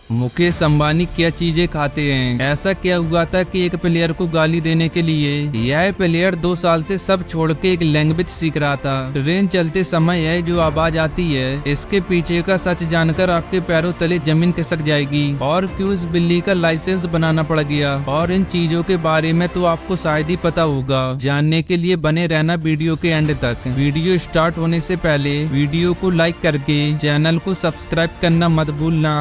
मुकेश अंबानी क्या चीजें खाते हैं। ऐसा क्या हुआ था कि एक प्लेयर को गाली देने के लिए यह प्लेयर 2 साल से सब छोड़ के एक लैंग्वेज सीख रहा था। ट्रेन चलते समय यह जो आवाज आती है, इसके पीछे का सच जानकर आपके पैरों तले जमीन खिसक जाएगी। और क्यों इस बिल्ली का लाइसेंस बनाना पड़ गया और इन चीजों के बारे में तो आपको शायद ही पता होगा। जानने के लिए बने रहना वीडियो के एंड तक। वीडियो स्टार्ट होने से पहले वीडियो को लाइक करके चैनल को सब्सक्राइब करना मत भूलना।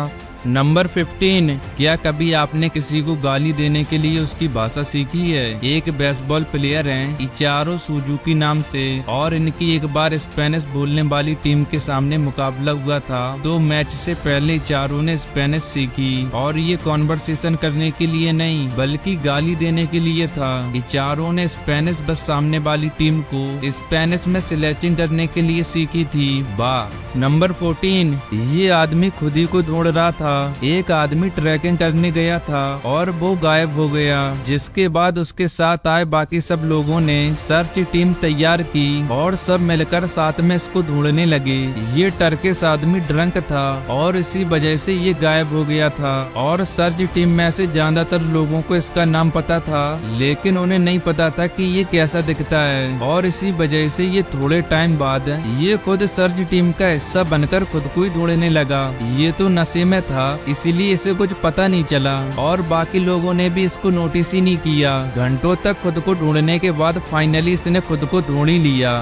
नंबर 15, क्या कभी आपने किसी को गाली देने के लिए उसकी भाषा सीखी है। एक बेसबॉल प्लेयर हैं इचारो सुजुकी नाम से, और इनकी एक बार स्पेनिश बोलने वाली टीम के सामने मुकाबला हुआ था। 2 मैच से पहले इचारो ने स्पेनिश सीखी और ये कॉन्वर्सेशन करने के लिए नहीं बल्कि गाली देने के लिए था। इचारो ने स्पेनिश बस सामने वाली टीम को स्पेनिश में स्लैचिंग करने के लिए सीखी थी। वाह। नंबर 14, ये आदमी खुद ही को ढूंढ रहा था। एक आदमी ट्रैकिंग करने गया था और वो गायब हो गया, जिसके बाद उसके साथ आए बाकी सब लोगों ने सर्च टीम तैयार की और सब मिलकर साथ में इसको ढूंढने लगे। ये टर्किश आदमी ड्रंक था और इसी वजह से ये गायब हो गया था। और सर्च टीम में से ज्यादातर लोगों को इसका नाम पता था, लेकिन उन्हें नहीं पता था कि ये कैसा दिखता है। और इसी वजह से ये थोड़े टाइम बाद ये खुद सर्च टीम का हिस्सा बनकर खुद को ही ढूंढने लगा। ये तो नशे में था, इसीलिए इसे कुछ पता नहीं चला और बाकी लोगों ने भी इसको नोटिस ही नहीं किया। घंटों तक खुद को ढूंढने के बाद फाइनली इसने खुद को ढूंढ ही लिया।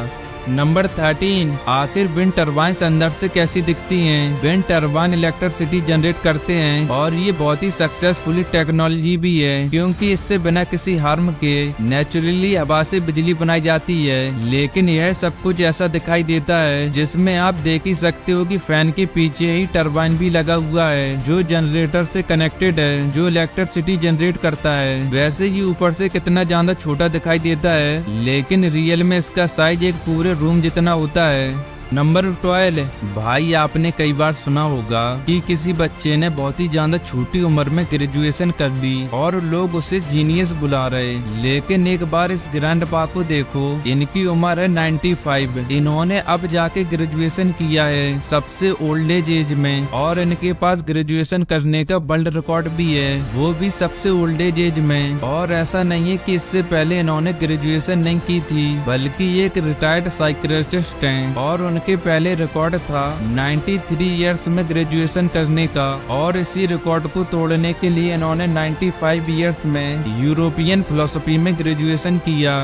नंबर 13, आखिर विंड टर्बाइन्स अंदर से कैसी दिखती हैं। विंड टर्बाइन इलेक्ट्रिसिटी जनरेट करते हैं और ये बहुत ही सक्सेसफुली टेक्नोलॉजी भी है, क्योंकि इससे बिना किसी हार्म के नेचुरली हवा से बिजली बनाई जाती है। लेकिन यह सब कुछ ऐसा दिखाई देता है जिसमें आप देख ही सकते हो कि फैन के पीछे ही टर्बाइन भी लगा हुआ है जो जनरेटर से कनेक्टेड है, जो इलेक्ट्रिसिटी जनरेट करता है। वैसे ये ऊपर से कितना ज्यादा छोटा दिखाई देता है, लेकिन रियल में इसका साइज एक पूरे रूम जितना होता है। नंबर 12, भाई आपने कई बार सुना होगा कि किसी बच्चे ने बहुत ही ज्यादा छोटी उम्र में ग्रेजुएशन कर ली और लोग उसे जीनियस बुला रहे। लेकिन एक बार इस ग्रैंडपा को देखो, इनकी उम्र है 95। इन्होंने अब जाके ग्रेजुएशन किया है सबसे ओल्ड एज में, और इनके पास ग्रेजुएशन करने का वर्ल्ड रिकॉर्ड भी है, वो भी सबसे ओल्ड एज में। और ऐसा नहीं है कि इससे पहले इन्होंने ग्रेजुएशन नहीं की थी, बल्कि एक रिटायर्ड साइकियाट्रिस्ट हैं और के पहले रिकॉर्ड था 93 इयर्स में ग्रेजुएशन करने का। और इसी रिकॉर्ड को तोड़ने के लिए इन्होंने 95 इयर्स में यूरोपियन फिलोसफी में ग्रेजुएशन किया।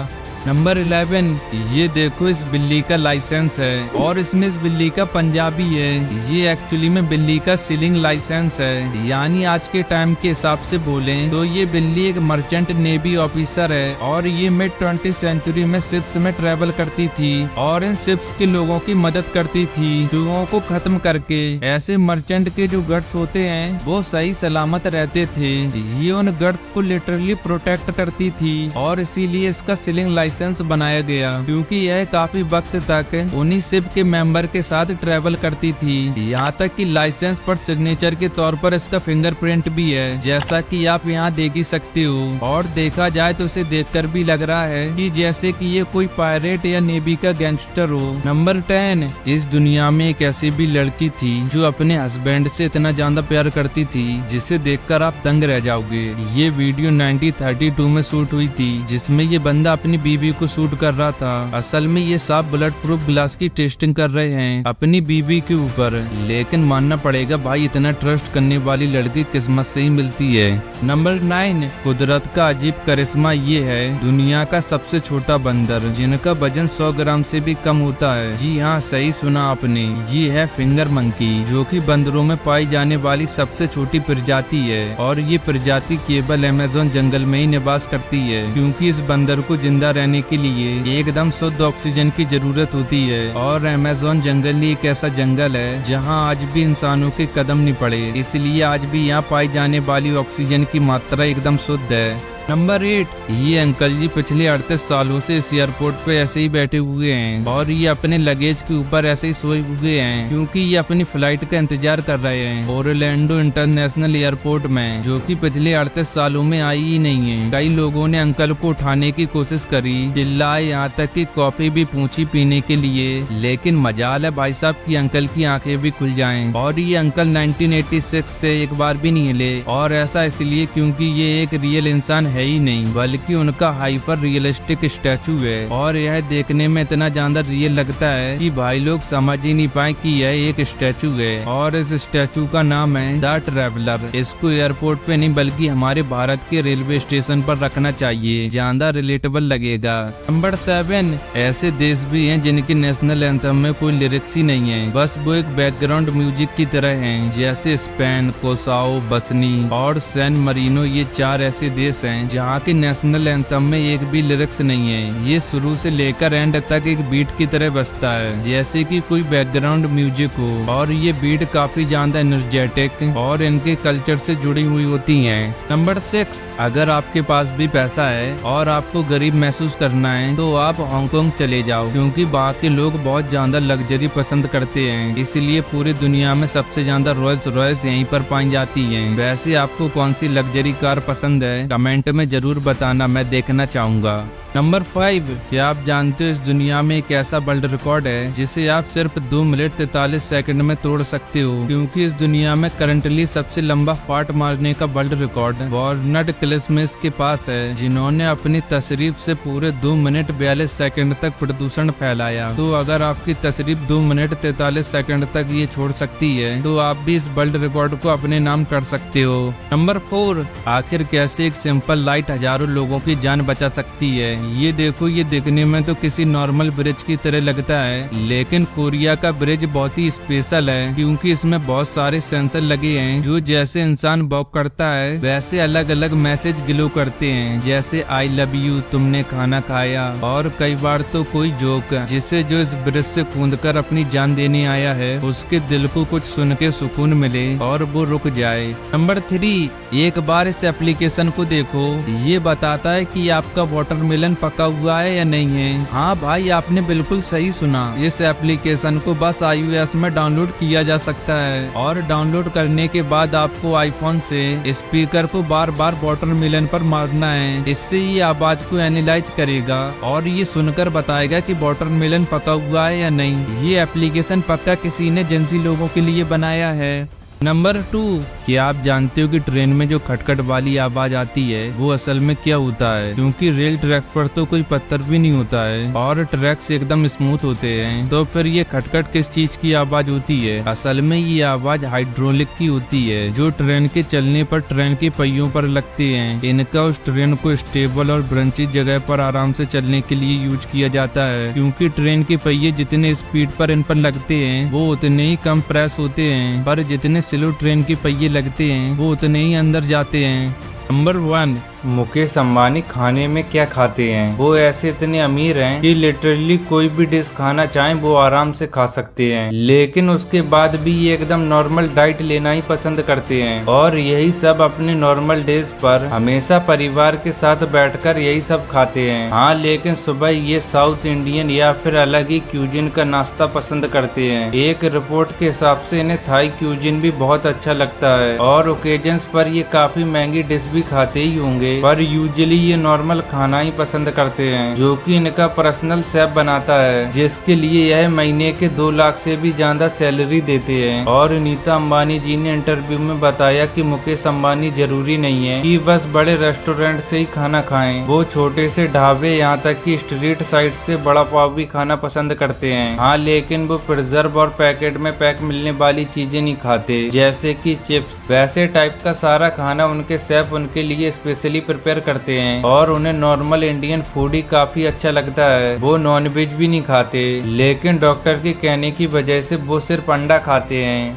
नंबर 11, ये देखो इस बिल्ली का लाइसेंस है और इसमें इस बिल्ली का पंजाबी है। ये एक्चुअली में बिल्ली का सीलिंग लाइसेंस है, यानी आज के टाइम के हिसाब से बोलें तो ये बिल्ली एक मर्चेंट नेवी ऑफिसर है और ये मिड 20th सेंचुरी में शिप्स में ट्रेवल करती थी और इन शिप्स के लोगों की मदद करती थी चूहों को खत्म करके। ऐसे मर्चेंट के जो गट्स होते हैं वो सही सलामत रहते थे। ये उन गट्स को लिटरली प्रोटेक्ट करती थी और इसीलिए इसका सीलिंग लाइसेंस बनाया गया, क्योंकि यह काफी वक्त तक उन्हीं शिप के मेंबर के साथ ट्रेवल करती थी। यहाँ तक कि लाइसेंस पर सिग्नेचर के तौर पर इसका फिंगरप्रिंट भी है, जैसा कि आप यहाँ देख ही सकते हो। और देखा जाए तो उसे देखकर भी लग रहा है कि जैसे कि ये कोई पायरेट या नेवी का गैंगस्टर हो। नंबर 10, इस दुनिया में एक ऐसी भी लड़की थी जो अपने हस्बैंड से इतना ज्यादा प्यार करती थी जिसे देखकर आप दंग रह जाओगे। ये वीडियो 1932 में शूट हुई थी, जिसमें ये बंदा अपनी बीवी को शूट कर रहा था। असल में ये साफ बुलेट प्रूफ ग्लास की टेस्टिंग कर रहे हैं अपनी बीवी के ऊपर। लेकिन मानना पड़ेगा भाई, इतना ट्रस्ट करने वाली लड़की किस्मत से ही मिलती है। नंबर 9, कुदरत का अजीब करिश्मा ये है दुनिया का सबसे छोटा बंदर, जिनका वजन 100 ग्राम से भी कम होता है। जी हाँ, सही सुना आपने, ये है फिंगर मंकी, जो कि बंदरों में पाई जाने वाली सबसे छोटी प्रजाति है। और ये प्रजाति केवल अमेज़न जंगल में ही निवास करती है, क्योंकि इस बंदर को जिंदा रहने के लिए एकदम शुद्ध ऑक्सीजन की जरूरत होती है। और अमेज़न जंगल ही एक ऐसा जंगल है जहां आज भी इंसानों के कदम नहीं पड़े, इसलिए आज भी यहाँ पाई जाने वाली ऑक्सीजन की मात्रा एकदम शुद्ध है। नंबर 8, ये अंकल जी पिछले 38 सालों से इस एयरपोर्ट पे ऐसे ही बैठे हुए हैं और ये अपने लगेज के ऊपर ऐसे ही सोए हुए हैं क्योंकि ये अपनी फ्लाइट का इंतजार कर रहे हैं ओरलैंडो इंटरनेशनल एयरपोर्ट में, जो कि पिछले 38 सालों में आई ही नहीं है। कई लोगों ने अंकल को उठाने की कोशिश करी, चिल्लाए, यहाँ तक कि कॉफी भी पूछी पीने के लिए, लेकिन मजाल है भाई साहब की अंकल की आंखें भी खुल जाएं। और ये अंकल 1986 से एक बार भी नहीं हिले, और ऐसा इसलिए क्योंकि ये एक रियल इंसान है ही नहीं बल्कि उनका हाइपर रियलिस्टिक स्टैचू है। और यह देखने में इतना ज्यादा रियल लगता है कि भाई लोग समझ ही नहीं पाए कि यह एक स्टैचू है। और इस स्टैचू का नाम है द ट्रैवलर। इसको एयरपोर्ट पे नहीं बल्कि हमारे भारत के रेलवे स्टेशन पर रखना चाहिए, ज्यादा रिलेटेबल लगेगा। नंबर 7, ऐसे देश भी हैं जिनके नेशनल एंथम में कोई लिरिक्स ही नहीं है, बस वो एक बैकग्राउंड म्यूजिक की तरह हैं, जैसे स्पेन, कोसाओ, बसनी और सैन मरीनो। ये 4 ऐसे देश हैं जहाँ के नेशनल एंथम में एक भी लिरिक्स नहीं है। ये शुरू से लेकर एंड तक एक बीट की तरह बजता है, जैसे कि कोई बैकग्राउंड म्यूजिक हो। और ये बीट काफी ज्यादा एनर्जेटिक और इनके कल्चर से जुड़ी हुई होती हैं। नंबर 6, अगर आपके पास भी पैसा है और आपको गरीब महसूस करना है तो आप हांगकांग चले जाओ, क्योंकि वहाँ के लोग बहुत ज्यादा लग्जरी पसंद करते हैं, इसलिए पूरी दुनिया में सबसे ज्यादा रोल्स रॉयस यहीं पर पाई जाती हैं। वैसे आपको कौन सी लग्जरी कार पसंद है कमेंट में जरूर बताना, मैं देखना चाहूंगा। नंबर 5, क्या आप जानते हो इस दुनिया में एक ऐसा वर्ल्ड रिकॉर्ड है जिसे आप सिर्फ 2 मिनट 43 सेकंड में तोड़ सकते हो, क्योंकि इस दुनिया में करंटली सबसे लंबा फाट मारने का वर्ल्ड रिकॉर्ड वार्नर क्लिस्मिस के पास है, जिन्होंने अपनी तशरीफ से पूरे 2 मिनट 42 सेकंड तक प्रदूषण फैलाया। तो अगर आपकी तशरीफ 2 मिनट 43 सेकंड तक ये छोड़ सकती है तो आप भी इस वर्ल्ड रिकॉर्ड को अपने नाम कर सकते हो। नंबर 4, आखिर कैसे एक सिंपल लाइट हजारों लोगों की जान बचा सकती है। ये देखो, ये देखने में तो किसी नॉर्मल ब्रिज की तरह लगता है, लेकिन कोरिया का ब्रिज बहुत ही स्पेशल है क्योंकि इसमें बहुत सारे सेंसर लगे हैं जो जैसे इंसान वॉक करता है वैसे अलग अलग मैसेज ग्लो करते हैं, जैसे आई लव यू, तुमने खाना खाया, और कई बार तो कोई जोक जिससे जो इस ब्रिज से कूदकर अपनी जान देने आया है उसके दिल को कुछ सुन के सुकून मिले और वो रुक जाए। नंबर 3, एक बार इस एप्लीकेशन को देखो, ये बताता है कि आपका वाटरमेलन पका हुआ है या नहीं है। हाँ भाई, आपने बिल्कुल सही सुना, इस एप्लीकेशन को बस iOS में डाउनलोड किया जा सकता है और डाउनलोड करने के बाद आपको आईफोन से स्पीकर को बार बार वाटरमेलन पर मारना है। इससे ये आवाज को एनालाइज करेगा और ये सुनकर बताएगा कि वाटरमेलन पका हुआ है या नहीं। ये एप्लीकेशन पक्का किसी ने एजेंसी लोगों के लिए बनाया है। नंबर 2, क्या आप जानते हो कि ट्रेन में जो खटखट वाली आवाज आती है वो असल में क्या होता है, क्योंकि रेल ट्रैक्स पर तो कोई पत्थर भी नहीं होता है और ट्रैक्स एकदम स्मूथ होते हैं, तो फिर ये खटखट किस चीज की आवाज होती है? असल में ये आवाज हाइड्रोलिक की होती है, जो ट्रेन के चलने पर ट्रेन के पहियों पर लगते हैं। इनका उस ट्रेन को स्टेबल और ब्रंची जगह पर आराम से चलने के लिए यूज किया जाता है, क्योंकि ट्रेन के पहिए जितने स्पीड पर इन पर लगते हैं वो उतने ही कम प्रेस होते हैं, पर जितने स्लो ट्रेन के पहिए लगते हैं वो उतने ही अंदर जाते हैं। नंबर 1, मुकेश अंबानी खाने में क्या खाते हैं? वो ऐसे इतने अमीर हैं कि लिटरली कोई भी डिश खाना चाहे वो आराम से खा सकते हैं, लेकिन उसके बाद भी ये एकदम नॉर्मल डाइट लेना ही पसंद करते हैं और यही सब अपने नॉर्मल डेज पर हमेशा परिवार के साथ बैठकर यही सब खाते हैं। हाँ, लेकिन सुबह ये साउथ इंडियन या फिर अलग ही क्यूजिन का नाश्ता पसंद करते हैं। एक रिपोर्ट के हिसाब से इन्हें थाई क्यूजिन भी बहुत अच्छा लगता है और ओकेजन्स पर ये काफी महंगी डिश भी खाते ही होंगे, पर यूजुअली ये नॉर्मल खाना ही पसंद करते हैं, जो कि इनका पर्सनल शेफ बनाता है, जिसके लिए यह महीने के 2 लाख से भी ज्यादा सैलरी देते हैं। और नीता अंबानी जी ने इंटरव्यू में बताया कि मुकेश अंबानी जरूरी नहीं है कि बस बड़े रेस्टोरेंट से ही खाना खाएं, वो छोटे से ढाबे यहाँ तक कि स्ट्रीट साइड से बड़ा पाव भी खाना पसंद करते हैं। हाँ, लेकिन वो प्रिजर्व और पैकेट में पैक मिलने वाली चीजें नहीं खाते, जैसे कि चिप्स। वैसे टाइप का सारा खाना उनके शेफ उनके लिए स्पेशली प्रिपेयर करते हैं और उन्हें नॉर्मल इंडियन फूड ही काफी अच्छा लगता है। वो नॉनवेज भी नहीं खाते, लेकिन डॉक्टर के कहने की वजह से वो सिर्फ अंडा खाते हैं।